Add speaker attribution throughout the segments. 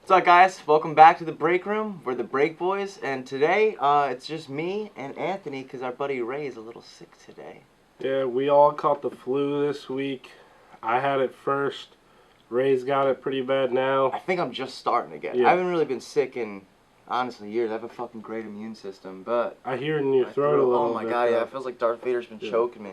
Speaker 1: What's up, guys? Welcome back to the break room. We're the Break Boys, and today it's just me and Anthony because our buddy Ray is a little sick today.
Speaker 2: Yeah, we all caught the flu this week. I had it first. Ray's got it pretty bad now.
Speaker 1: I think I'm just starting to get it.
Speaker 2: Yeah.
Speaker 1: I haven't really been sick in, honestly, years. I have a fucking great immune system, but...
Speaker 2: I hear it in your throat a little bit.
Speaker 1: Oh my god, yeah, it feels like Darth Vader's been choking me.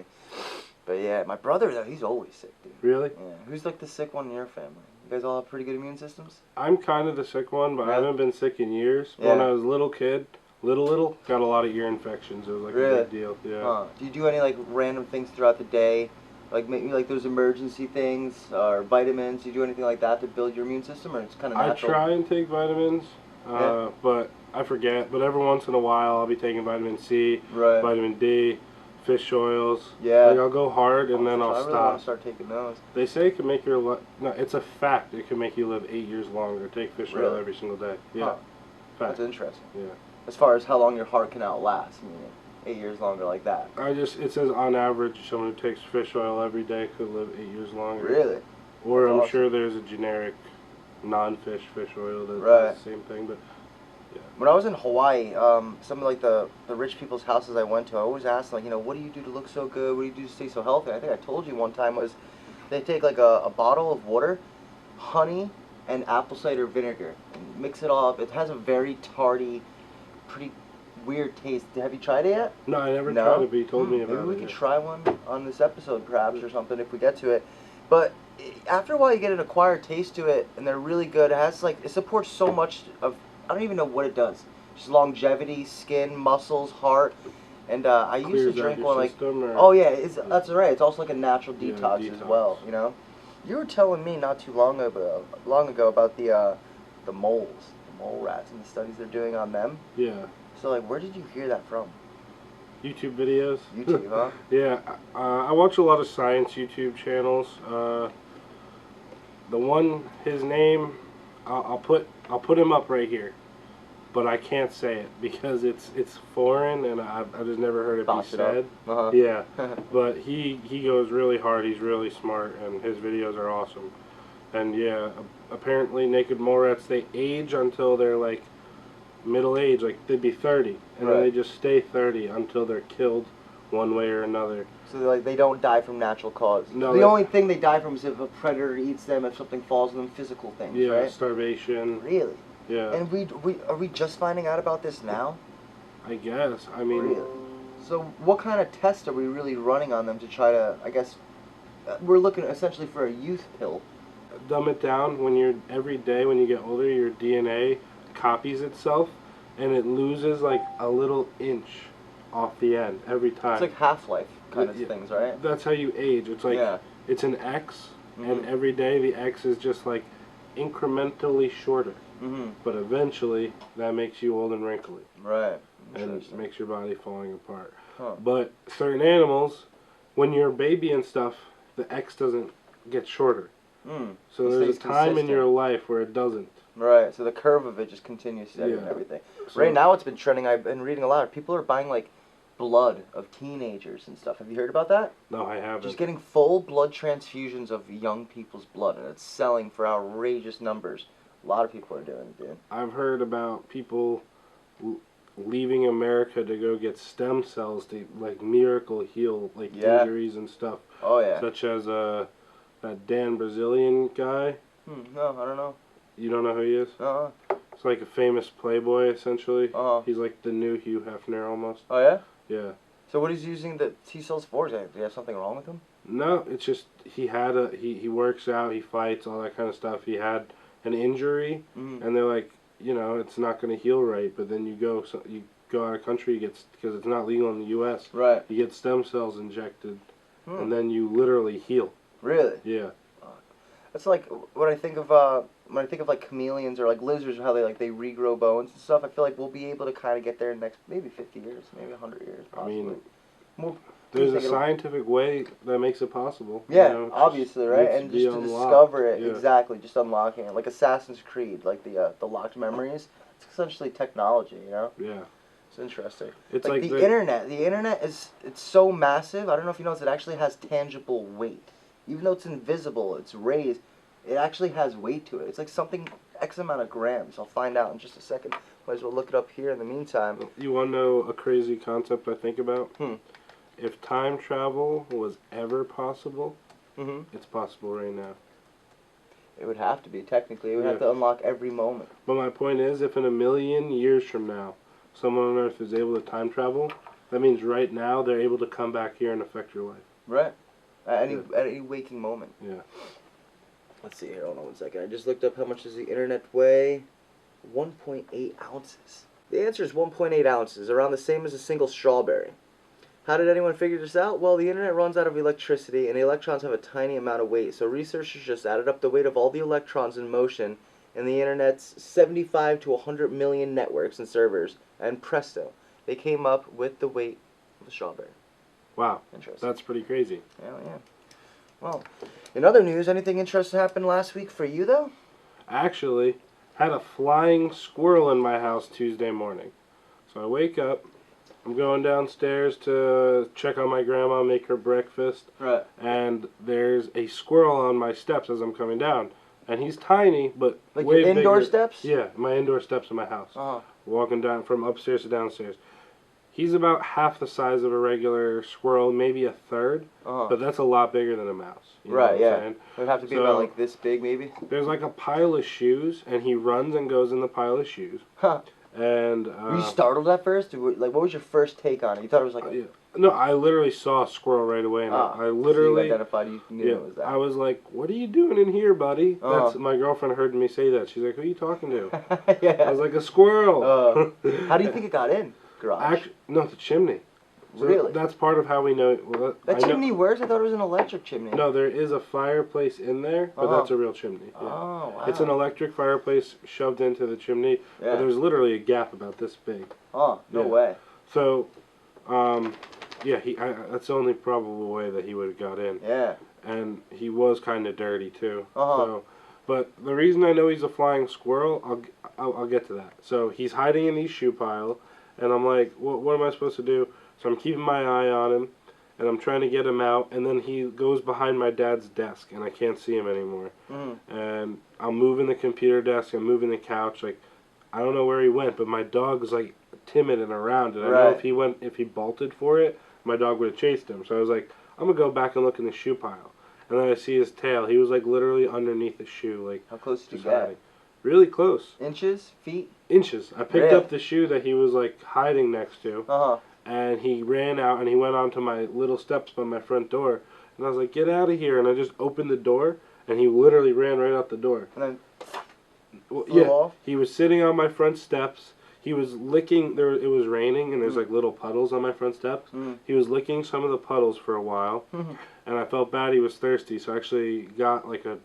Speaker 1: But yeah, my brother, though, he's always sick, dude.
Speaker 2: Really?
Speaker 1: Yeah. Who's like the sick one in your family? You guys all have pretty good immune systems?
Speaker 2: I'm kind of the sick one, but I haven't been sick in years.
Speaker 1: Yeah.
Speaker 2: When I was a little kid, little, got a lot of ear infections. It was like a big deal. Yeah.
Speaker 1: Huh. Do you do any like random things throughout the day? Like maybe like those emergency things or vitamins? Do you do anything like that to build your immune system, or it's kind of natural?
Speaker 2: I try and take vitamins, but I forget. But every once in a while, I'll be taking vitamin C, vitamin D, fish oils.
Speaker 1: Yeah.
Speaker 2: Like I'll go hard and then I'll
Speaker 1: stop. I really want to start taking those.
Speaker 2: They say it can make your no, it's a fact. It can make you live 8 years longer. Take fish oil every single day. Yeah.
Speaker 1: Huh.
Speaker 2: Fact.
Speaker 1: That's interesting.
Speaker 2: Yeah.
Speaker 1: As far as how long your heart can outlast, meaning 8 years longer like that.
Speaker 2: It says on average someone who takes fish oil every day could live 8 years longer.
Speaker 1: Really?
Speaker 2: Or I'm sure there's a generic non-fish fish oil that does the same thing, but yeah.
Speaker 1: When I was in Hawaii, some of like the rich people's houses I went to, I always asked them, like, you know, what do you do to look so good? What do you do to stay so healthy? I think I told you one time was they take like a bottle of water, honey, and apple cider vinegar, and mix it all up. It has a very tarty, pretty weird taste. Have you tried it yet?
Speaker 2: No, I never tried it, but you told me about it.
Speaker 1: Maybe we could try one on this episode, perhaps, or something, if we get to it. But after a while, you get an acquired taste to it, and they're really good. It has like, it supports so much of, I don't even know what it does. Just longevity, skin, muscles, heart. And I used to drink one like, oh yeah, that's right. It's also like a natural detox as well, you know. You were telling me not too long ago about the moles, the mole rats, and the studies they're doing on them.
Speaker 2: Yeah.
Speaker 1: So like, where did you hear that from?
Speaker 2: YouTube videos.
Speaker 1: YouTube, huh?
Speaker 2: Yeah, I watch a lot of science YouTube channels. The one, his name, I'll put him up right here, but I can't say it because it's foreign and I've just never heard it be said. Yeah, but he goes really hard. He's really smart and his videos are awesome. And yeah, apparently naked mole rats, they age until they're like middle age, like they'd be 30, and then they just stay 30 until they're killed one way or another. So
Speaker 1: like they don't die from natural cause.
Speaker 2: No,
Speaker 1: the only thing they die from is if a predator eats them, if something falls on them, physical things, right?
Speaker 2: Starvation.
Speaker 1: Really?
Speaker 2: Yeah.
Speaker 1: And are we just finding out about this now?
Speaker 2: I guess. I mean.
Speaker 1: Really? So what kind of tests are we really running on them to try to? I guess we're looking essentially for a youth pill.
Speaker 2: Dumb it down. Every day when you get older, your DNA copies itself, and it loses like a little inch off the end every time.
Speaker 1: It's like Half-Life kind of things, right?
Speaker 2: That's how you age. It's like it's an X, and every day the X is just like incrementally shorter. But eventually that makes you old and wrinkly.
Speaker 1: Right.
Speaker 2: And it makes your body falling apart.
Speaker 1: Huh.
Speaker 2: But certain animals, when you're a baby and stuff, the X doesn't get shorter. So there's a time in your life where it doesn't.
Speaker 1: Right, so the curve of it just continues steady and everything. So right now it's been trending, I've been reading a lot. People are buying like blood of teenagers and stuff. Have you heard about that?
Speaker 2: No, I haven't.
Speaker 1: Just getting full blood transfusions of young people's blood, and it's selling for outrageous numbers. A lot of people are doing it, dude.
Speaker 2: I've heard about people leaving America to go get stem cells to like miracle heal like injuries and stuff.
Speaker 1: Oh yeah.
Speaker 2: Such as that Dan Brazilian guy.
Speaker 1: No, I don't know.
Speaker 2: You don't know who he is? It's like a famous playboy, essentially. He's like the new Hugh Hefner, almost.
Speaker 1: Oh, yeah?
Speaker 2: Yeah.
Speaker 1: So what is he using the T cells for? Do you have something wrong with him?
Speaker 2: No, it's just he works out, he fights, all that kind of stuff. He had an injury, and they're like, you know, it's not going to heal right. But then you go out of country, because it's not legal in the U.S.
Speaker 1: Right.
Speaker 2: You get stem cells injected, and then you literally heal.
Speaker 1: Really?
Speaker 2: Yeah.
Speaker 1: That's like when I think of like chameleons or like lizards, how they regrow bones and stuff. I feel like we'll be able to kind of get there in the next maybe 50 years, maybe 100 years. Possibly.
Speaker 2: I mean, there's a scientific way that makes it possible.
Speaker 1: Yeah,
Speaker 2: you know,
Speaker 1: obviously, right? And just to discover it, exactly, just unlocking it, like Assassin's Creed, like the locked memories. It's essentially technology, you know?
Speaker 2: Yeah.
Speaker 1: It's interesting.
Speaker 2: It's
Speaker 1: like the internet. The internet it's so massive. I don't know if you know this. It actually has tangible weight. Even though it's invisible, it's rays. it actually has weight to it. It's like something X amount of grams. I'll find out in just a second. Might as well look it up here in the meantime.
Speaker 2: You want to know a crazy concept I think about?
Speaker 1: Hmm.
Speaker 2: If time travel was ever possible, it's possible right now.
Speaker 1: It would have to be, technically. It would have to unlock every moment.
Speaker 2: But my point is, if in a million years from now, someone on Earth is able to time travel, that means right now they're able to come back here and affect your life.
Speaker 1: Right. At any waking moment.
Speaker 2: Yeah.
Speaker 1: Let's see here. Hold on one second. I just looked up how much does the internet weigh. 1.8 ounces. The answer is 1.8 ounces, around the same as a single strawberry. How did anyone figure this out? Well, the internet runs out of electricity, and the electrons have a tiny amount of weight. So researchers just added up the weight of all the electrons in motion in the internet's 75 to 100 million networks and servers, and presto, they came up with the weight of a strawberry.
Speaker 2: Wow.
Speaker 1: Interesting.
Speaker 2: That's pretty crazy.
Speaker 1: Hell yeah. Well, in other news, anything interesting happened last week for you, though?
Speaker 2: Actually, had a flying squirrel in my house Tuesday morning. So I wake up, I'm going downstairs to check on my grandma, make her breakfast.
Speaker 1: Right.
Speaker 2: And there's a squirrel on my steps as I'm coming down. And he's tiny, but
Speaker 1: like
Speaker 2: way
Speaker 1: your indoor
Speaker 2: bigger.
Speaker 1: steps?
Speaker 2: Yeah, my indoor steps in my house.
Speaker 1: Uh-huh.
Speaker 2: Walking down from upstairs to downstairs. He's about half the size of a regular squirrel, maybe a third, but that's a lot bigger than a mouse.
Speaker 1: Right, yeah. It would have to be about like this big, maybe?
Speaker 2: There's like a pile of shoes, and he runs and goes in the pile of shoes.
Speaker 1: Huh.
Speaker 2: And
Speaker 1: were you startled at first? Like, what was your first take on it? You thought it was like a...
Speaker 2: No, I literally saw a squirrel right away, and I literally...
Speaker 1: So you identified, you knew it was that.
Speaker 2: I was like, what are you doing in here, buddy? That's my girlfriend heard me say that. She's like, who are you talking to?
Speaker 1: Yeah.
Speaker 2: I was like, a squirrel.
Speaker 1: How do you think it got in? Garage?
Speaker 2: No, the chimney. So
Speaker 1: really?
Speaker 2: That's part of how we know... Well,
Speaker 1: that chimney works? I thought it was an electric chimney.
Speaker 2: No, there is a fireplace in there, but that's a real chimney. Yeah. Oh, wow. It's an electric fireplace shoved into the chimney, but there's literally a gap about this big.
Speaker 1: Oh, no way.
Speaker 2: So, that's the only probable way that he would have got in.
Speaker 1: Yeah.
Speaker 2: And he was kind of dirty, too. So, but the reason I know he's a flying squirrel, I'll get to that. So, he's hiding in these shoe pile, and I'm like, what am I supposed to do? So I'm keeping my eye on him, and I'm trying to get him out, and then he goes behind my dad's desk, and I can't see him anymore. And I'm moving the computer desk, I'm moving the couch, like, I don't know where he went, but my dog's, like, timid and around, and I know if he bolted for it, my dog would have chased him. So I was like, I'm going to go back and look in the shoe pile. And then I see his tail. He was, like, literally underneath the shoe, like...
Speaker 1: How close did you get?
Speaker 2: Really close.
Speaker 1: Inches? Feet?
Speaker 2: Inches. I picked up the shoe that he was, like, hiding next to. And he ran out, and he went onto my little steps by my front door. And I was like, get out of here. And I just opened the door, and he literally ran right out the door.
Speaker 1: And then flew off?
Speaker 2: He was sitting on my front steps. He was licking, it was raining, and there's like little puddles on my front steps. He was licking some of the puddles for a while. And I felt bad he was thirsty, so I actually got like a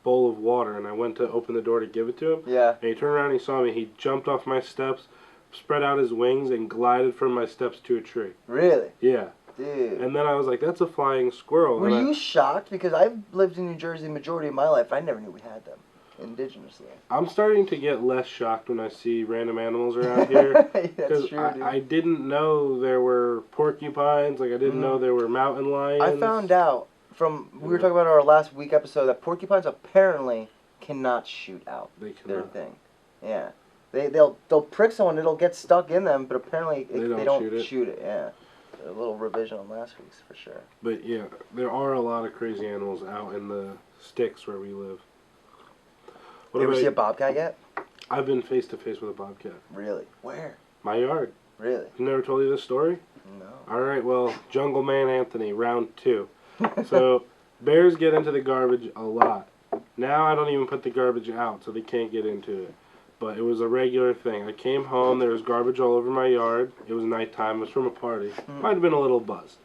Speaker 2: bowl of water, and I went to open the door to give it to him.
Speaker 1: Yeah.
Speaker 2: And he turned around and he saw me. He jumped off my steps, spread out his wings, and glided from my steps to a tree.
Speaker 1: Really?
Speaker 2: Yeah.
Speaker 1: Dude.
Speaker 2: And then I was like, that's a flying squirrel.
Speaker 1: Were you shocked? Because I've lived in New Jersey the majority of my life. I never knew we had them indigenously.
Speaker 2: I'm starting to get less shocked when I see random animals around here.
Speaker 1: That's true, dude.
Speaker 2: I didn't know there were porcupines. Like, I didn't know there were mountain lions.
Speaker 1: I found out from, we were talking about our last week episode, that porcupines apparently cannot shoot out their thing. Yeah. They'll prick someone, it'll get stuck in them, but apparently they don't shoot it. Yeah. A little revision on last week's for sure.
Speaker 2: But yeah, there are a lot of crazy animals out in the sticks where we live.
Speaker 1: You ever see a bobcat yet?
Speaker 2: I've been face to face with a bobcat.
Speaker 1: Really? Where?
Speaker 2: My yard.
Speaker 1: Really?
Speaker 2: I've never told you this story?
Speaker 1: No.
Speaker 2: Alright, well, Jungle Man Anthony, round 2. So, bears get into the garbage a lot. Now I don't even put the garbage out, so they can't get into it. But it was a regular thing. I came home, there was garbage all over my yard. It was nighttime, it was from a party. Might have been a little buzzed.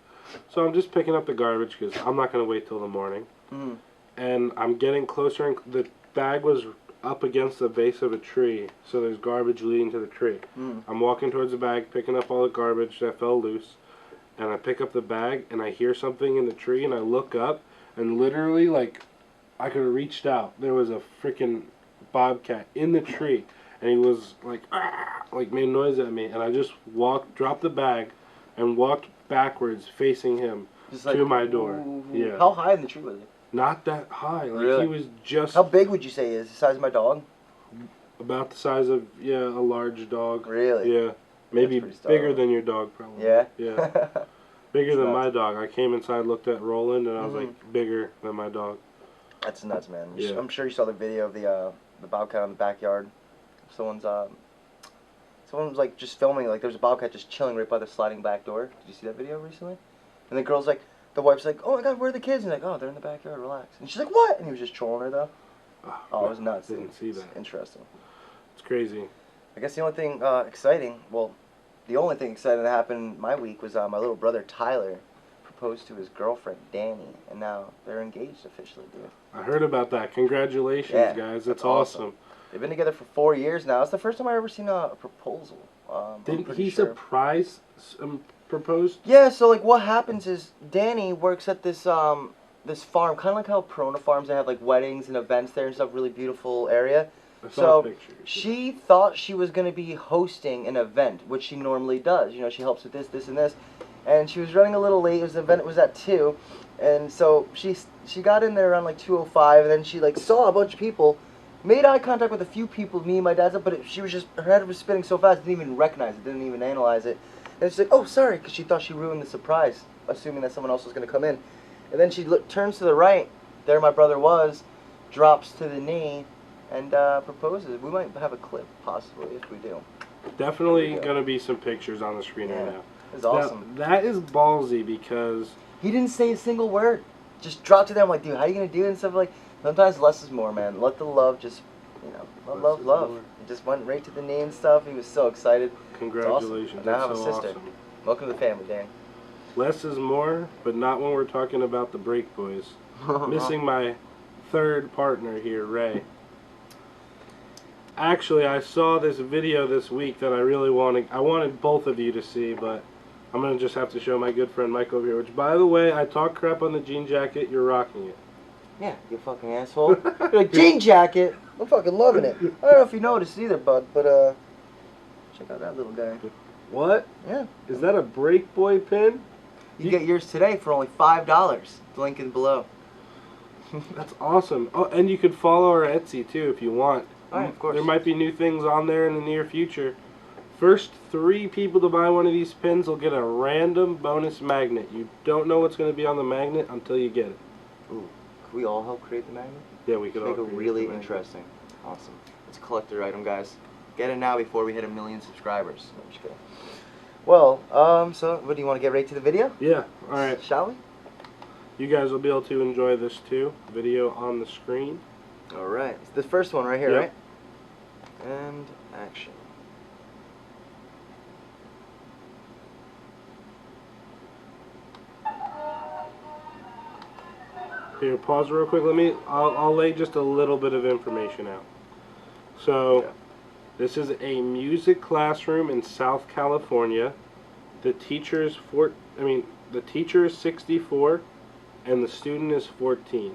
Speaker 2: So I'm just picking up the garbage because I'm not going to wait till the morning. And I'm getting closer, and the bag was up against the base of a tree, so there's garbage leading to the tree. I'm walking towards the bag, picking up all the garbage that fell loose, and I pick up the bag, and I hear something in the tree, and I look up, and literally, like, I could have reached out. There was a freaking bobcat in the tree, and he was like, ah, like made noise at me, and I just dropped the bag, and walked backwards facing him to my door. Yeah.
Speaker 1: How high in the tree was it?
Speaker 2: Not that high. Like,
Speaker 1: really?
Speaker 2: he was just...
Speaker 1: How big would you say he is? The size of my dog?
Speaker 2: About the size of, yeah, a large dog.
Speaker 1: Really?
Speaker 2: Yeah. Maybe bigger than your dog, probably.
Speaker 1: Yeah?
Speaker 2: Yeah. Bigger than my dog. I came inside, looked at Roland, and I was like, bigger than my dog.
Speaker 1: That's nuts, man.
Speaker 2: Yeah.
Speaker 1: I'm sure you saw the video of the bobcat in the backyard. Someone was like just filming, like there was a bobcat just chilling right by the sliding back door. Did you see that video recently? And the girl's like, the wife's like, oh my god, where are the kids? And like, oh, they're in the backyard, relax. And she's like, what? And he was just trolling her though. Oh, it was nuts.
Speaker 2: Didn't see that.
Speaker 1: Interesting.
Speaker 2: It's crazy.
Speaker 1: I guess the only thing exciting, well, the only thing exciting that happened my week was my little brother Tyler proposed to his girlfriend Nannie, and now they're engaged officially, dude.
Speaker 2: I heard about that. Congratulations, guys. That's awesome.
Speaker 1: They've been together for 4 years now. It's the first time I've ever seen a proposal.
Speaker 2: Didn't he surprise proposed?
Speaker 1: Yeah, so like what happens is Danny works at this this farm, kind of like how Perona farms, they have like weddings and events there and stuff, really beautiful area. So she thought she was going to be hosting an event, which she normally does. You know, she helps with this, this, and this. And she was running a little late. The event was at 2. And so she got in there around like 2:05, and then she like saw a bunch of people, made eye contact with a few people, me and my dad's up, but she was just, her head was spinning so fast, didn't even recognize it, didn't even analyze it. And she's like, oh, sorry, because she thought she ruined the surprise, assuming that someone else was going to come in. And then she turns to the right, there my brother was, drops to the knee, and proposes. We might have a clip, possibly, if we do.
Speaker 2: Definitely going to be some pictures on the screen right now.
Speaker 1: It's awesome.
Speaker 2: Now, that is ballsy because...
Speaker 1: He didn't say a single word. Just dropped to them like, dude, how are you going to do it and stuff like... Sometimes less is more, man. Let the love just, you know, love. He just went right to the knee and stuff. He was so excited.
Speaker 2: Congratulations.
Speaker 1: Awesome. Now I have a sister.
Speaker 2: Awesome.
Speaker 1: Welcome to the family, Dan.
Speaker 2: Less is more, but not when we're talking about the Break Boys. Missing my third partner here, Ray. Actually, I saw this video this week that I really wanted both of you to see, but I'm going to just have to show my good friend Mike over here, which, by the way, I talk crap on the jean jacket. You're rocking it.
Speaker 1: Yeah, you fucking asshole. You're like, jean jacket. I'm fucking loving it. I don't know if you noticed either, bud, but check out that little guy.
Speaker 2: What?
Speaker 1: Yeah.
Speaker 2: Is that a Break Boy pin?
Speaker 1: You get yours today for only $5. The link is below.
Speaker 2: That's awesome. Oh, and you could follow our Etsy too if you want.
Speaker 1: Alright, of course.
Speaker 2: There might be new things on there in the near future. First 3 people to buy one of these pins will get a random bonus magnet. You don't know what's going to be on the magnet until you get it.
Speaker 1: Ooh. Could we all help create the magnet?
Speaker 2: Yeah, we could all
Speaker 1: make it really interesting. Awesome. It's a collector item, guys. Get it now before we hit 1 million subscribers. No, I'm just kidding. Well, so what do you want to get right to the video?
Speaker 2: Yeah. All right.
Speaker 1: Shall we?
Speaker 2: You guys will be able to enjoy this too. Video on the screen.
Speaker 1: All right. It's the first one right here, right? And action.
Speaker 2: Here, pause real quick. I'll lay just a little bit of information out. So, this is a music classroom in South California. The teacher is the teacher is 64, and the student is 14.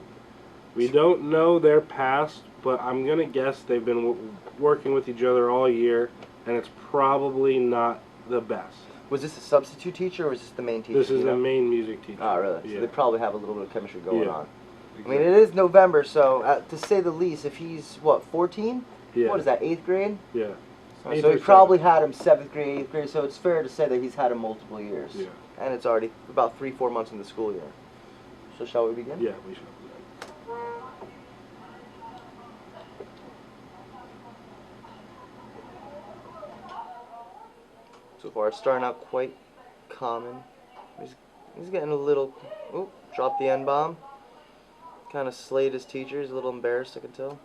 Speaker 2: We don't know their past, but I'm gonna guess they've been working with each other all year, and it's probably not the best.
Speaker 1: Was this a substitute teacher, or was this the main teacher?
Speaker 2: This is the main music teacher.
Speaker 1: Oh, really?
Speaker 2: Yeah.
Speaker 1: So they probably have a little bit of chemistry going on.
Speaker 2: Exactly.
Speaker 1: I mean, it is November, so to say the least, if he's, what, 14?
Speaker 2: Yeah.
Speaker 1: What is that, 8th grade?
Speaker 2: Yeah.
Speaker 1: So he probably had him 7th grade, 8th grade, so it's fair to say that he's had him multiple years.
Speaker 2: Yeah.
Speaker 1: And it's already about 3-4 months in the school year. So shall we begin?
Speaker 2: Yeah, we should.
Speaker 1: So far, it's starting out quite common. He's getting a little... Oh, dropped the N-bomb. Kind of slayed his teacher. He's a little embarrassed, I can tell.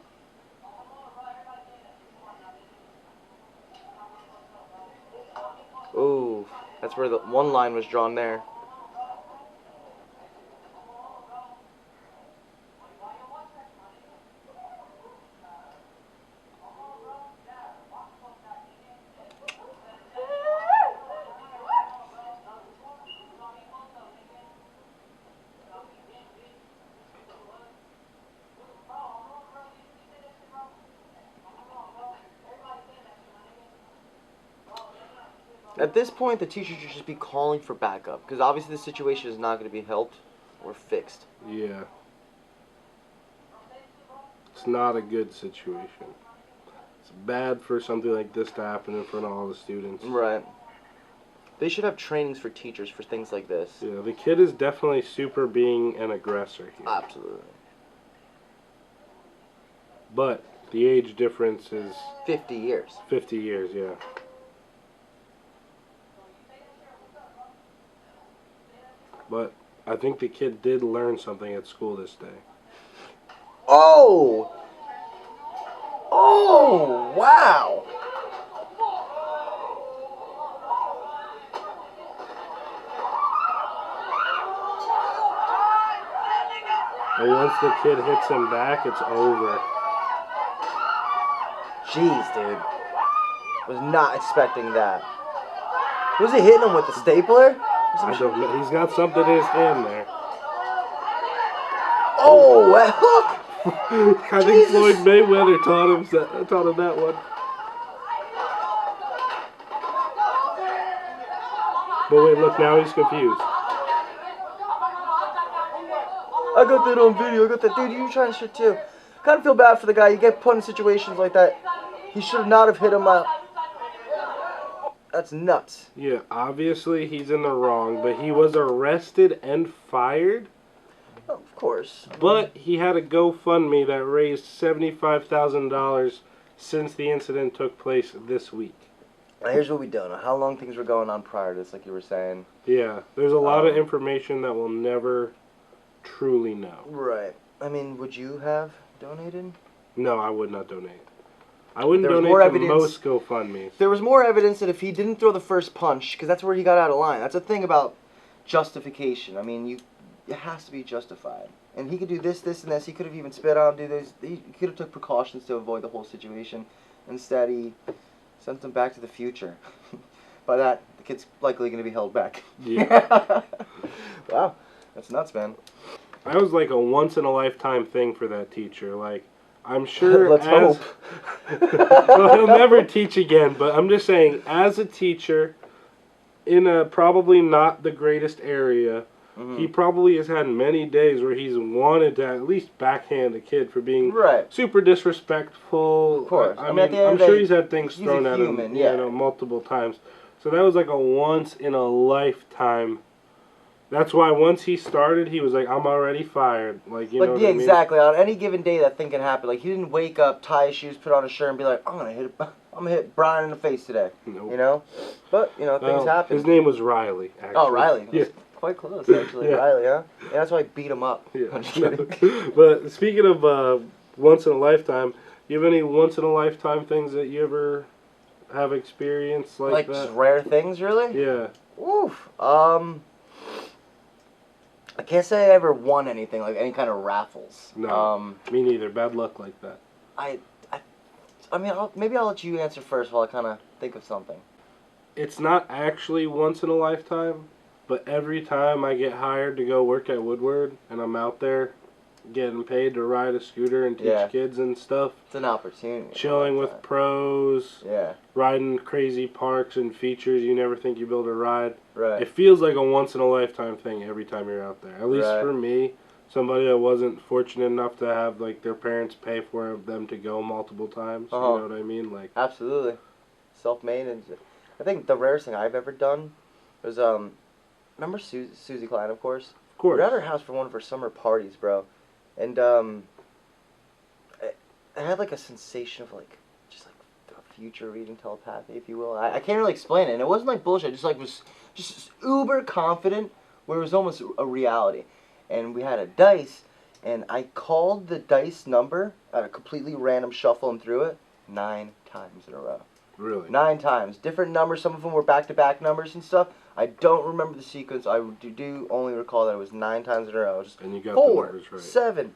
Speaker 1: Ooh, that's where the one line was drawn there. At this point, the teacher should just be calling for backup, because obviously the situation is not going to be helped or fixed.
Speaker 2: Yeah. It's not a good situation. It's bad for something like this to happen in front of all the students.
Speaker 1: Right. They should have trainings for teachers for things like this.
Speaker 2: Yeah, the kid is definitely super being an aggressor here.
Speaker 1: Absolutely.
Speaker 2: But the age difference is
Speaker 1: 50 years.
Speaker 2: 50 years, yeah. But I think the kid did learn something at school this day.
Speaker 1: Oh! Oh, wow!
Speaker 2: And once the kid hits him back, it's over.
Speaker 1: Jeez, dude. Was not expecting that. Was he hitting him with a stapler?
Speaker 2: I don't know. He's got something in his hand there.
Speaker 1: Oh, a hook!
Speaker 2: I think Floyd Mayweather taught him that one. But wait, look, now he's confused.
Speaker 1: I got that on video. I got that. Dude, you trying shit too. Kind of feel bad for the guy. You get put in situations like that. He should not have hit him up. That's nuts.
Speaker 2: Yeah, obviously he's in the wrong, but he was arrested and fired.
Speaker 1: Oh, of course.
Speaker 2: But he had a GoFundMe that raised $75,000 since the incident took place this week.
Speaker 1: Now here's what we don't know. How long things were going on prior to this, like you were saying.
Speaker 2: Yeah, there's a lot of information that we'll never truly know.
Speaker 1: Right. I mean, would you have donated?
Speaker 2: No, I would not donate. I wouldn't
Speaker 1: There was
Speaker 2: donate
Speaker 1: more
Speaker 2: to
Speaker 1: evidence-
Speaker 2: most GoFundMes.
Speaker 1: There was more evidence that if he didn't throw the first punch, because that's where he got out of line. That's the thing about justification. I mean, it has to be justified. And he could do this, this, and this. He could have even spit on, do this. He could have took precautions to avoid the whole situation. Instead, he sent them back to the future. By that, the kid's likely going to be held back.
Speaker 2: Yeah.
Speaker 1: Wow, that's nuts, man.
Speaker 2: That was like a once-in-a-lifetime thing for that teacher. Like, I'm sure
Speaker 1: Let's hope.
Speaker 2: Well, he'll never teach again, but I'm just saying, as a teacher, in a probably not the greatest area, he probably has had many days where he's wanted to at least backhand a kid for being super disrespectful.
Speaker 1: Of course.
Speaker 2: I mean, I'm sure he's had things thrown at him,
Speaker 1: yeah.
Speaker 2: you know, multiple times. So that was like a once-in-a-lifetime. That's why once he started, he was like, I'm already fired. Like, you know what I mean?
Speaker 1: Exactly. On any given day, that thing can happen. Like, he didn't wake up, tie his shoes, put on a shirt, and be like, I'm gonna hit Brian in the face today.
Speaker 2: Nope.
Speaker 1: You know? But, you know, things happen.
Speaker 2: His name was Riley, actually.
Speaker 1: Oh, Riley.
Speaker 2: Yeah.
Speaker 1: Quite close, actually.
Speaker 2: Yeah.
Speaker 1: Riley, huh? Yeah, that's why I beat him up.
Speaker 2: Yeah.
Speaker 1: I'm just kidding.
Speaker 2: But speaking of once-in-a-lifetime, you have any once-in-a-lifetime things that you ever have experienced like that?
Speaker 1: Just rare things, really?
Speaker 2: Yeah.
Speaker 1: Oof. I can't say I ever won anything, like any kind of raffles.
Speaker 2: No, me neither. Bad luck like that.
Speaker 1: I mean, maybe I'll let you answer first while I kind of think of something.
Speaker 2: It's not actually once in a lifetime, but every time I get hired to go work at Woodward and I'm out there getting paid to ride a scooter and teach kids and stuff.
Speaker 1: It's an opportunity.
Speaker 2: Chilling with pros.
Speaker 1: Yeah.
Speaker 2: Riding crazy parks and features you never think you'd be able to ride.
Speaker 1: Right.
Speaker 2: It feels like a once-in-a-lifetime thing every time you're out there. At least for me, somebody that wasn't fortunate enough to have like their parents pay for them to go multiple times. You know what I mean? Like
Speaker 1: absolutely. Self-made. And I think the rarest thing I've ever done was, remember Susie Klein, of course?
Speaker 2: Of course.
Speaker 1: We were at her house for one of her summer parties, bro. And I had like a sensation of like, just like a future reading telepathy, if you will. I can't really explain it. And it wasn't like bullshit. I just like was just uber confident where it was almost a reality. And we had a dice, and I called the dice number at a completely random shuffle and threw it 9 times in a row.
Speaker 2: Really?
Speaker 1: 9 times. Different numbers. Some of them were back-to-back numbers and stuff. I don't remember the sequence. I do only recall that it was 9 times in a row. Just
Speaker 2: and you got
Speaker 1: 4,
Speaker 2: the numbers right.
Speaker 1: 7,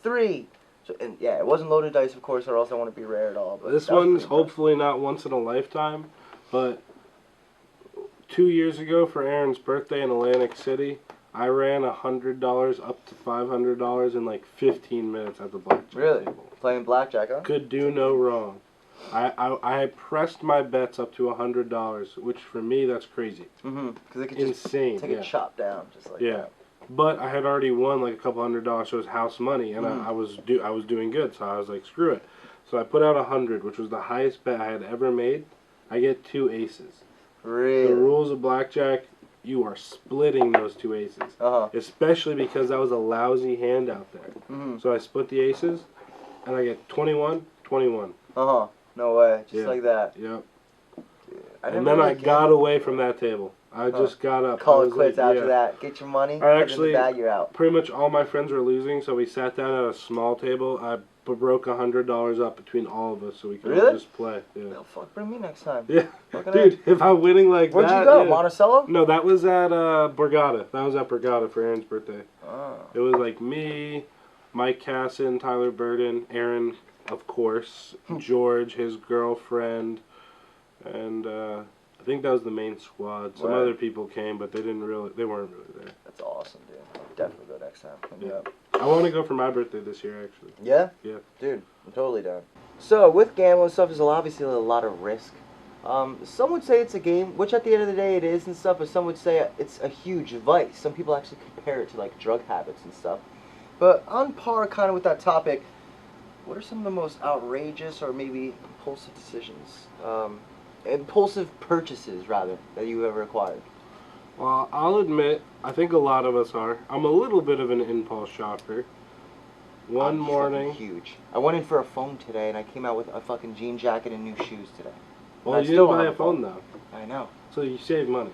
Speaker 1: 3. So, and yeah, it wasn't loaded dice, of course, or else I want to be rare at all. But
Speaker 2: this one's hopefully not once in a lifetime, but 2 years ago for Aaron's birthday in Atlantic City, I ran $100 up to $500 in like 15 minutes at the blackjack table.
Speaker 1: Playing blackjack, huh?
Speaker 2: Could do no wrong. I pressed my bets up to $100, which for me that's crazy.
Speaker 1: Because it could
Speaker 2: insane.
Speaker 1: just take a chop down, just like that.
Speaker 2: But I had already won like a couple $100, so it was house money, and I was doing good, so I was like, screw it. So I put out 100, which was the highest bet I had ever made. I get 2 aces.
Speaker 1: Really?
Speaker 2: The rules of blackjack, you are splitting those 2 aces. Especially because that was a lousy hand out there. So I split the aces, and I get 21, 21.
Speaker 1: No way. Just like that.
Speaker 2: Yep.
Speaker 1: Dude,
Speaker 2: And then I got away from that table. I just got up.
Speaker 1: Call it quits after that. Get your money.
Speaker 2: I actually,
Speaker 1: put it in the bag, you're out.
Speaker 2: Pretty much all my friends were losing, so we sat down at a small table. I broke $100 up between all of us so we could all just play. Yeah.
Speaker 1: Oh, fuck, bring me next time.
Speaker 2: Yeah. Dude, if I'm winning like
Speaker 1: Where'd
Speaker 2: that.
Speaker 1: Where'd you go? Monticello?
Speaker 2: No, that was at Borgata. That was at Borgata for Aaron's birthday.
Speaker 1: Oh.
Speaker 2: It was like me, Mike Casson, Tyler Burden, Aaron, of course, George, his girlfriend, and I think that was the main squad. Some other people came, but they weren't really there.
Speaker 1: That's awesome, dude. I'll definitely go next time.
Speaker 2: Yeah. I want to go for my birthday this year, actually.
Speaker 1: Yeah?
Speaker 2: Yeah.
Speaker 1: Dude, I'm totally down. So, with gambling stuff, there's obviously a lot of risk. Some would say it's a game, which at the end of the day it is and stuff, but some would say it's a huge vice. Some people actually compare it to, like, drug habits and stuff. But on par kind of with that topic, what are some of the most outrageous or maybe impulsive decisions, impulsive purchases, rather, that you've ever acquired?
Speaker 2: Well, I'll admit, I think a lot of us are. I'm a little bit of an impulse shopper. One morning...
Speaker 1: Huge. I went in for a phone today, and I came out with a fucking jean jacket and new shoes today.
Speaker 2: Well, you didn't buy a phone, though.
Speaker 1: I know.
Speaker 2: So you saved money.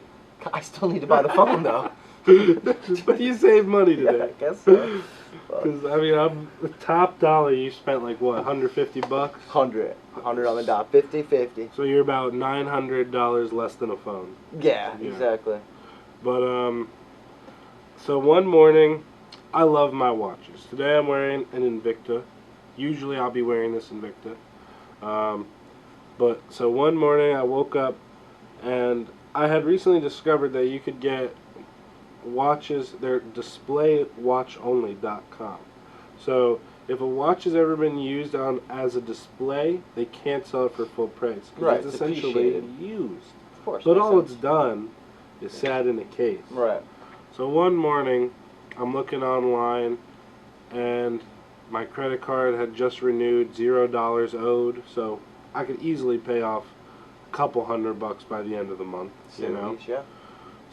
Speaker 1: I still need to buy the phone, though.
Speaker 2: But you saved money today.
Speaker 1: Yeah, I guess so.
Speaker 2: Because, I mean, I'm the top dollar you spent, like, what, $150?
Speaker 1: 100 on the dot. 50-50.
Speaker 2: So you're about $900 less than a phone.
Speaker 1: Yeah, exactly.
Speaker 2: But, so one morning, I love my watches. Today I'm wearing an Invicta. Usually I'll be wearing this Invicta. But, so one morning I woke up, and I had recently discovered that you could get watches, they're displaywatchonly.com. So if a watch has ever been used as a display, they can't sell it for full price.
Speaker 1: Right,
Speaker 2: it's essentially used.
Speaker 1: Of course.
Speaker 2: But all it's done is sat in a case.
Speaker 1: Right.
Speaker 2: So one morning, I'm looking online, and my credit card had just renewed, $0 owed, so I could easily pay off a couple $100 by the end of the month. You know.
Speaker 1: Yeah.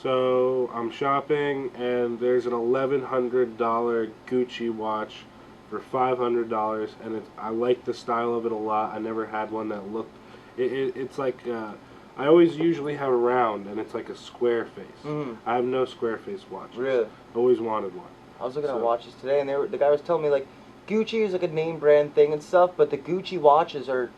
Speaker 2: So I'm shopping, and there's an $1,100 Gucci watch for $500, and I like the style of it a lot. I never had one that looked. It's like I always usually have a round, and it's like a square face. I have no square face watches.
Speaker 1: Really?
Speaker 2: Always wanted one.
Speaker 1: I was looking at watches today, and the guy was telling me, like, Gucci is like a name brand thing and stuff, but the Gucci watches they're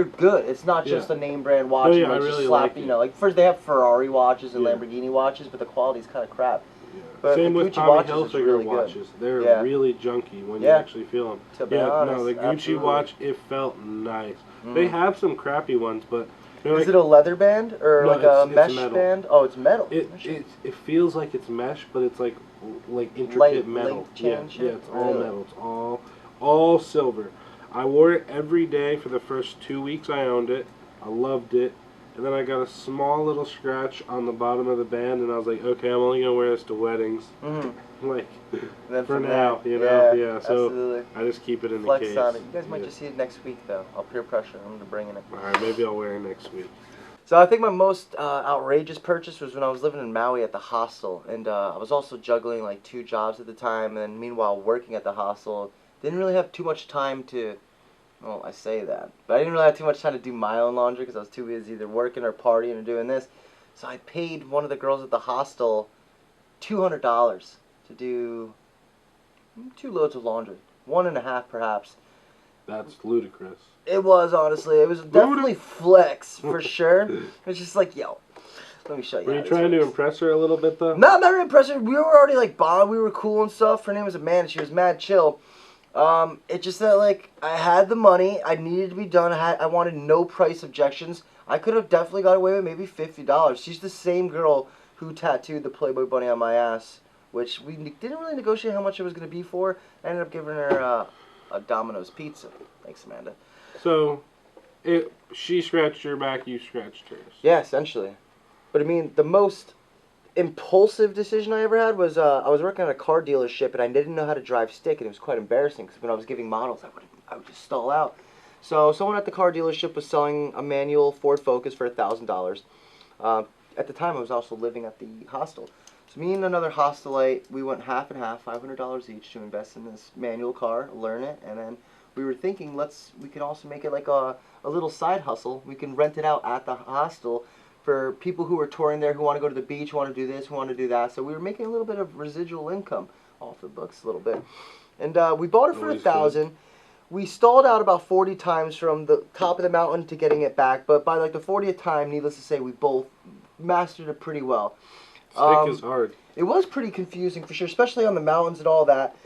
Speaker 1: good. It's not just a name brand watch.
Speaker 2: I really like it.
Speaker 1: You know, like first they have Ferrari watches and Lamborghini watches, but the quality's kind of crap.
Speaker 2: Yeah.
Speaker 1: But
Speaker 2: same with Tommy Hilfiger
Speaker 1: really
Speaker 2: watches.
Speaker 1: Good.
Speaker 2: They're really junky when you actually feel them.
Speaker 1: To be honest,
Speaker 2: no, the Gucci watch, it felt nice. They have some crappy ones, but
Speaker 1: is it a leather band or like a mesh band? Oh, it's metal.
Speaker 2: It feels like it's mesh, but it's like intricate metal. Yeah, it's all metal. It's all silver. I wore it every day for the first 2 weeks I owned it. I loved it. And then I got a small little scratch on the bottom of the band, and I was like, okay, I'm only going to wear this to weddings. Like, for now, you know? Yeah, so absolutely. I just keep it in the case.
Speaker 1: On it. You guys might just see it next week, though. I'll peer pressure. I'm going to bring it.
Speaker 2: Alright, maybe I'll wear it next week.
Speaker 1: So I think my most outrageous purchase was when I was living in Maui at the hostel. And I was also juggling, like, 2 jobs at the time. And meanwhile, working at the hostel. Didn't really have too much time to, well, I say that, but I didn't really have too much time to do my own laundry because I was too busy either working or partying or doing this. So I paid one of the girls at the hostel $200 to do 2 loads of laundry. 1.5 perhaps.
Speaker 2: That's ludicrous.
Speaker 1: It was, honestly. It was definitely flex, for sure. It was just like, yo, let me show you.
Speaker 2: Were you trying to impress her a little bit, though?
Speaker 1: No, not really impress her. We were already, like, bond. We were cool and stuff. Her name was Amanda. She was mad chill. It's just that, like, I had the money. I needed to be done. I wanted no price objections. I could have definitely got away with maybe $50. She's the same girl who tattooed the Playboy bunny on my ass, which we didn't really negotiate how much it was going to be for. I ended up giving her a Domino's pizza. Thanks, Amanda.
Speaker 2: So, she scratched your back, you scratched hers.
Speaker 1: Yeah, essentially. But, I mean, the most impulsive decision I ever had was I was working at a car dealership and I didn't know how to drive stick, and it was quite embarrassing because when I was giving models, I would just stall out. So someone at the car dealership was selling a manual Ford Focus for $1,000. At the time, I was also living at the hostel. So me and another hostelite, we went half and half, $500 each to invest in this manual car, learn it, and then we were thinking we could also make it like a little side hustle. We can rent it out at the hostel for people who are touring there, who want to go to the beach, who want to do this, who want to do that. So we were making a little bit of residual income off the books a little bit. And we bought it for $1,000. We stalled out about 40 times from the top of the mountain to getting it back, but by like the 40th time, needless to say, we both mastered it pretty well.
Speaker 2: Stick is hard.
Speaker 1: It was pretty confusing for sure, especially on the mountains and all that.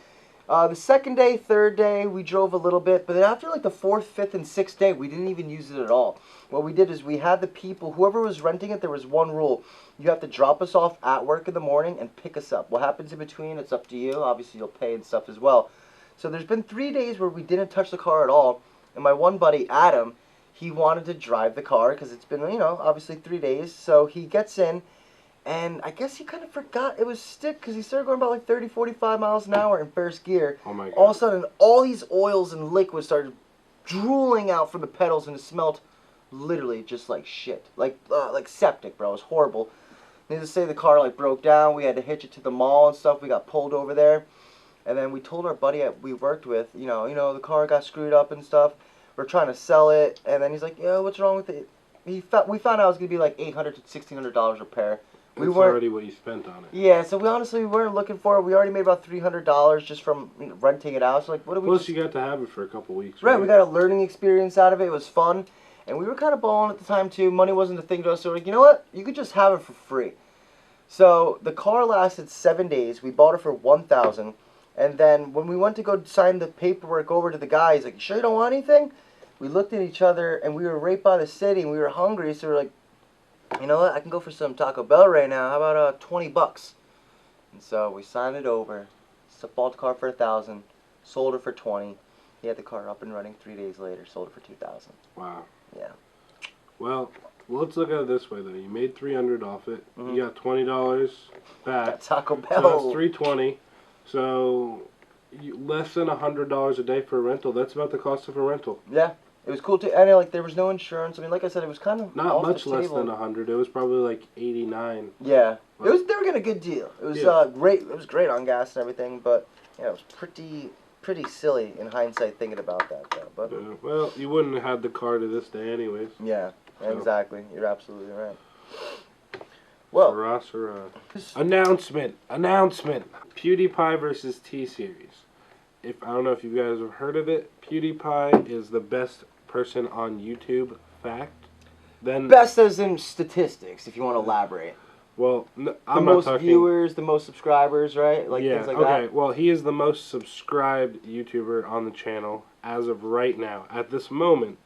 Speaker 1: The second day, third day, we drove a little bit, but then after like the fourth, fifth, and sixth day, we didn't even use it at all. What we did is we had the people, whoever was renting it, there was one rule. You have to drop us off at work in the morning and pick us up. What happens in between, it's up to you. Obviously, you'll pay and stuff as well. So there's been 3 days where we didn't touch the car at all, and my one buddy, Adam, he wanted to drive the car because it's been, obviously 3 days. So he gets in, and I guess he kind of forgot it was stick because he started going about like 30, 45 miles an hour in first gear.
Speaker 2: Oh my God.
Speaker 1: All of a sudden, all these oils and liquids started drooling out from the pedals, and it smelled literally just like shit. Like septic, bro. It was horrible. Needless to say, the car like broke down. We had to hitch it to the mall and stuff. We got pulled over there. And then we told our buddy we worked with, the car got screwed up and stuff. We're trying to sell it, and then he's like, "Yo, what's wrong with it?" We found out it was gonna be like $800 to $1,600 repair.
Speaker 2: That's already what you spent on it.
Speaker 1: Yeah, so we honestly weren't looking for it. We already made about $300 just from renting it out. So like, what do we?
Speaker 2: Plus, you got to have it for a couple weeks.
Speaker 1: Right, we got a learning experience out of it. It was fun, and we were kind of balling at the time too. Money wasn't a thing to us, so we're like, you know what? You could just have it for free. So the car lasted 7 days. We bought it for $1,000. And then when we went to go sign the paperwork over to the guy, he's like, "You sure you don't want anything?" We looked at each other, and we were right by the city, and we were hungry, so we're like, you know what? I can go for some Taco Bell right now. How about $20? And so we signed it over. Bought the car for $1,000, sold it for $20. He had the car up and running 3 days later. Sold it for $2,000.
Speaker 2: Wow.
Speaker 1: Yeah.
Speaker 2: Well, let's look at it this way though. You made $300 off it. You got $20 back.
Speaker 1: Taco Bell.
Speaker 2: So that's $320. So, less than $100 a day for a rental. That's about the cost of a rental.
Speaker 1: Yeah, it was cool too. And like there was no insurance. I mean, like I said, it was kind of
Speaker 2: not much less than 100. It was probably like 89.
Speaker 1: Yeah, they were getting a good deal. It was great. It was great on gas and everything, but it was pretty silly in hindsight thinking about that though. But
Speaker 2: well, you wouldn't have had the car to this day anyways.
Speaker 1: Yeah, exactly. You're absolutely right. Well,
Speaker 2: announcement. Pewdiepie versus T-Series. I don't know if you guys have heard of it. Pewdiepie is the best person on YouTube. Fact. Then
Speaker 1: best as in statistics, if you want to elaborate.
Speaker 2: Well,
Speaker 1: I'm not talking... The most viewers, the most subscribers, right? Like
Speaker 2: yeah,
Speaker 1: things like
Speaker 2: okay.
Speaker 1: that.
Speaker 2: Well, he is the most subscribed YouTuber on the channel as of right now, at this moment.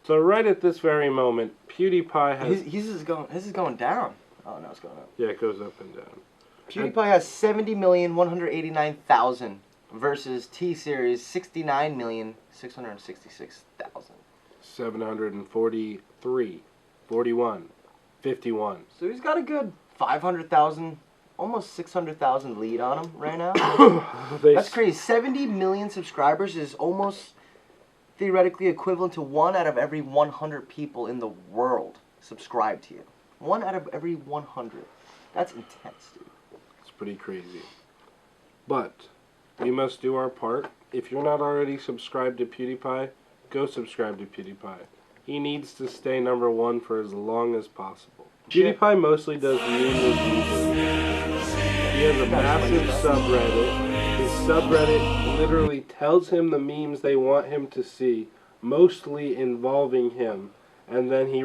Speaker 2: So right at this very moment, Pewdiepie has...
Speaker 1: His is going down. Oh, no, it's going up.
Speaker 2: Yeah, it goes up and down.
Speaker 1: PewDiePie has 70,189,000 versus T-Series 69,666,000.
Speaker 2: 743, 41, 51.
Speaker 1: So he's got a good 500,000, almost 600,000 lead on him right now. That's crazy. 70 million subscribers is almost theoretically equivalent to 1 out of every 100 people in the world subscribe to you. 1 out of every 100. That's intense, dude.
Speaker 2: It's pretty crazy. But we must do our part. If you're not already subscribed to PewDiePie, go subscribe to PewDiePie. He needs to stay #1 for as long as possible. PewDiePie mostly does meme reviews. He has a massive subreddit. His subreddit literally tells him the memes they want him to see, mostly involving him, and then he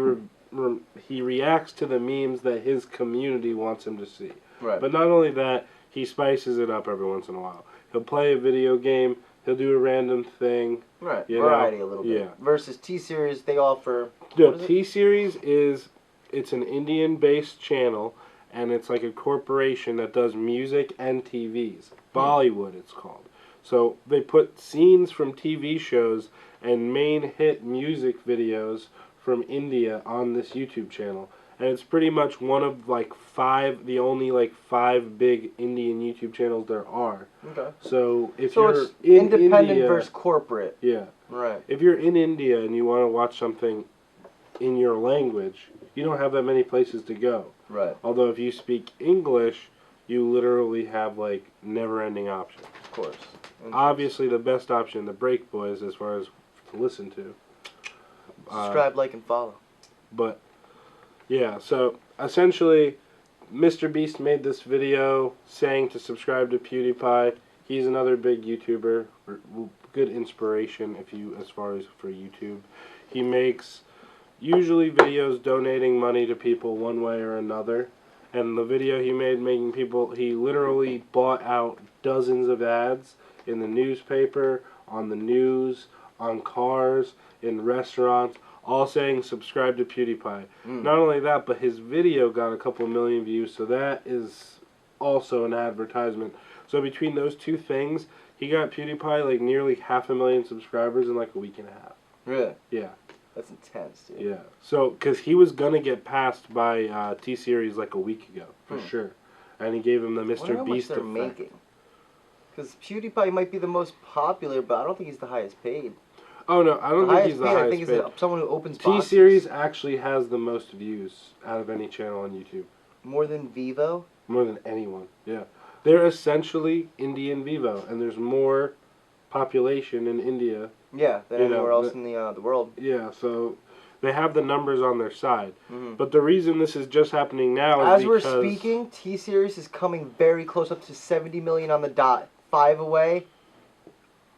Speaker 2: reacts to the memes that his community wants him to see.
Speaker 1: Right.
Speaker 2: But not only that, he spices it up every once in a while. He'll play a video game. He'll do a random thing.
Speaker 1: Right. Variety a little bit.
Speaker 2: Yeah.
Speaker 1: Versus T-Series, they offer...
Speaker 2: No, T-Series it's an Indian-based channel, and it's like a corporation that does music and TVs. Bollywood, it's called. So they put scenes from TV shows and main hit music videos from India on this YouTube channel, and it's pretty much one of like the only 5 big Indian YouTube channels there are.
Speaker 1: Okay.
Speaker 2: So if
Speaker 1: so
Speaker 2: you're
Speaker 1: it's
Speaker 2: in
Speaker 1: independent
Speaker 2: India,
Speaker 1: versus corporate.
Speaker 2: Yeah.
Speaker 1: Right.
Speaker 2: If you're in India and you want to watch something in your language, you don't have that many places to go.
Speaker 1: Right.
Speaker 2: Although if you speak English, you literally have like never-ending options.
Speaker 1: Of course.
Speaker 2: Obviously, the best option, the Break Boys, as far as to listen to.
Speaker 1: Subscribe, like, and follow.
Speaker 2: But yeah, so essentially, Mr. Beast made this video saying to subscribe to PewDiePie. He's another big YouTuber, good inspiration as far as for YouTube. He makes usually videos donating money to people one way or another. And the video he made he literally bought out dozens of ads in the newspaper, on the news, on cars, in restaurants, all saying subscribe to PewDiePie. Not only that, but his video got a couple million views, so that is also an advertisement. So between those two things, he got PewDiePie like nearly 500,000 subscribers in like a week and a half.
Speaker 1: Really?
Speaker 2: Yeah.
Speaker 1: That's intense, dude.
Speaker 2: Yeah. So, because he was going to get passed by T-Series like a week ago, for sure. And he gave him the Mr. Beast effect.
Speaker 1: Making. Because PewDiePie might be the most popular, but I don't think he's the highest paid.
Speaker 2: Oh, no, I don't think he's the highest paid.
Speaker 1: I think he's someone who opens boxes.
Speaker 2: T-Series actually has the most views out of any channel on YouTube.
Speaker 1: More than Vivo?
Speaker 2: More than anyone, yeah. They're essentially Indian Vivo, and there's more population in India.
Speaker 1: Yeah, than anywhere else in the world.
Speaker 2: Yeah, so they have the numbers on their side. But the reason this is just happening now is because...
Speaker 1: As we're speaking, T-Series is coming very close, up to 70 million on the dot. 5 away.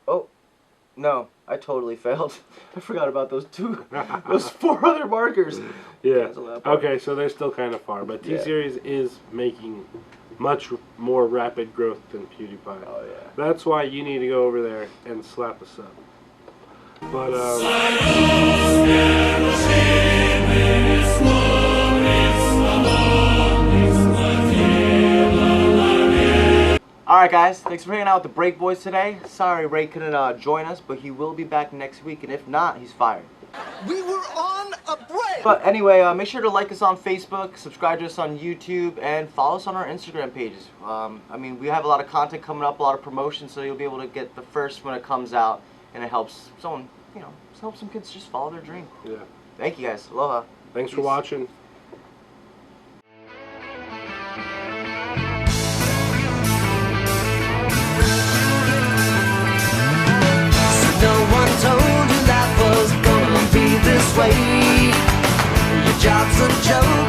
Speaker 1: Oh, no, I totally failed. I forgot about those 4 other markers.
Speaker 2: Yeah, okay, so they're still kind of far. But T-Series is making much more rapid growth than PewDiePie.
Speaker 1: Oh, yeah.
Speaker 2: That's why you need to go over there and slap us up. But,
Speaker 1: Alright guys, thanks for hanging out with the Break Boys today. Sorry Ray couldn't join us, but he will be back next week, and if not, he's fired.
Speaker 3: We were on a break!
Speaker 1: But anyway, make sure to like us on Facebook, subscribe to us on YouTube, and follow us on our Instagram pages. I mean, we have a lot of content coming up, a lot of promotions, so you'll be able to get the first when it comes out, and it helps someone, you know, help some kids just follow their dream.
Speaker 2: yeah.
Speaker 1: Thank you guys. Aloha.
Speaker 2: Thanks for watching.
Speaker 3: No one told you life was gonna be this way. Your job's a joke.